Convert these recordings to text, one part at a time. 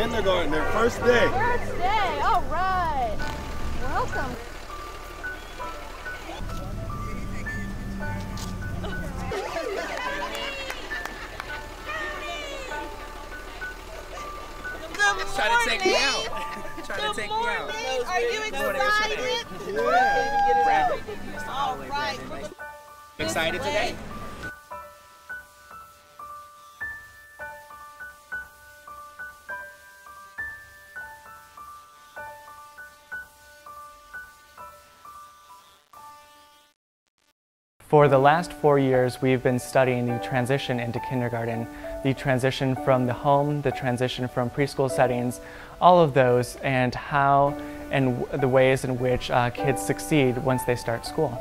kindergarten, their first day. First day, all right. Welcome. Trying to take me out. Trying to take me out. Are you excited? Yeah. All right. Excited today? For the last 4 years, we've been studying the transition into kindergarten, the transition from the home, the transition from preschool settings, all of those, and how and the ways in which kids succeed once they start school.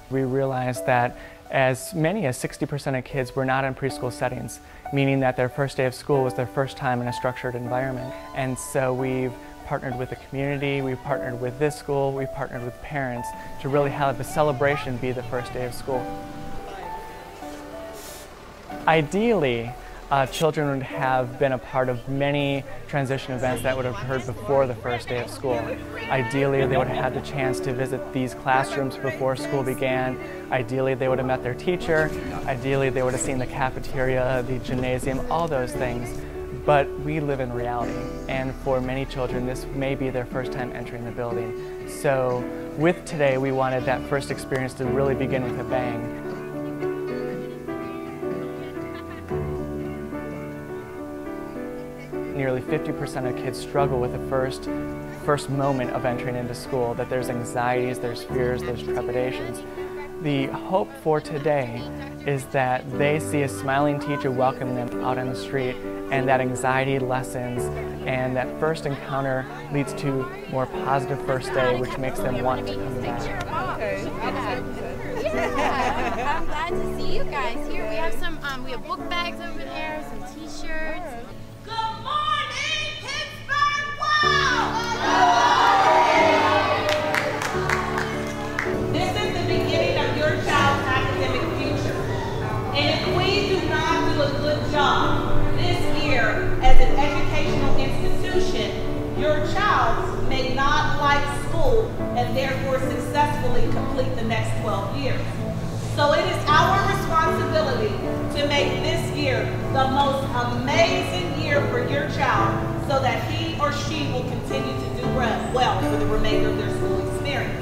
We realized that as many as 60% of kids were not in preschool settings, meaning that their first day of school was their first time in a structured environment. And so we've partnered with the community, we've partnered with this school, we've partnered with parents to really have the celebration be the first day of school. Ideally, children would have been a part of many transition events that would have occurred before the first day of school. Ideally, they would have had the chance to visit these classrooms before school began. Ideally, they would have met their teacher. Ideally, they would have seen the cafeteria, the gymnasium, all those things. But we live in reality, and for many children, this may be their first time entering the building. So with today, we wanted that first experience to really begin with a bang. Nearly 50% of kids struggle with the first moment of entering into school, that there's anxieties, there's fears, there's trepidations. The hope for today is that they see a smiling teacher welcoming them out on the street, and that anxiety lessens, and that first encounter leads to more positive first day, which makes them want to come back. Yeah, I'm glad to see you guys here. We have some, we have book bags over there, some t-shirts. Good morning, Pittsburgh! Wow! This is the beginning of your child's academic future. And if we do not do a good job this year as an educational institution, your child may not like school and therefore successfully complete the next 12 years. So it is our responsibility to make this year the most amazing year for your child so that he or she will continue to do well for the remainder of their school experience.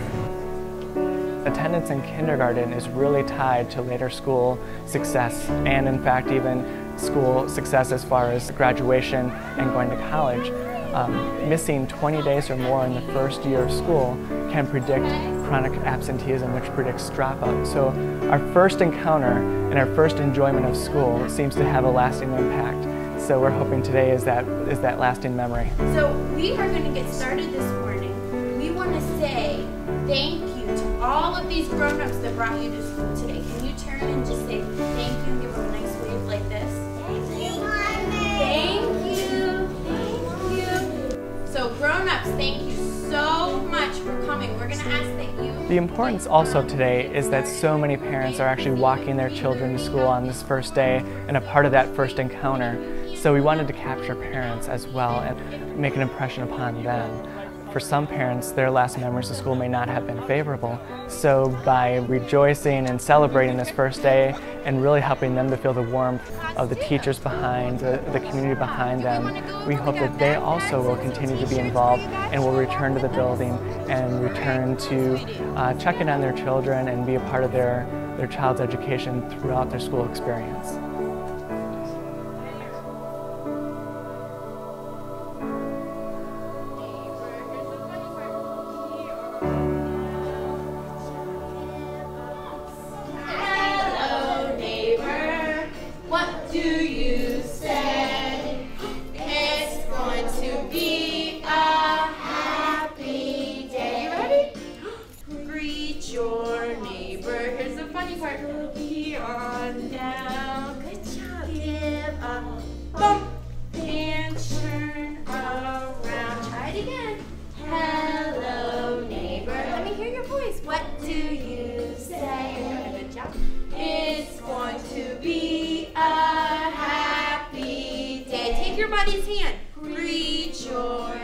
Attendance in kindergarten is really tied to later school success, and in fact even school success as far as graduation and going to college. Missing 20 days or more in the first year of school can predict chronic absenteeism, which predicts dropout. So our first encounter and our first enjoyment of school seems to have a lasting impact. So we're hoping today is that lasting memory. So we are going to get started this morning. We want to say thank you to all of these grown-ups that brought you to school today. Can you turn and just say thank you and give them a nice wave like this? Thank you. Thank you. Thank you. So grown-ups, thank you so much for coming. We're going to ask that you... The importance also today is that so many parents are actually walking their children to school on this first day and a part of that first encounter. So we wanted to capture parents as well and make an impression upon them. For some parents, their last memories of school may not have been favorable. So by rejoicing and celebrating this first day and really helping them to feel the warmth of the teachers behind, the community behind them, we hope that they also will continue to be involved and will return to the building and return to check in on their children and be a part of their child's education throughout their school experience. What do you say? It's going to be a happy day. You ready? Greet your neighbor. Here's the funny part. Be on down. your buddy's hand. Rejoice.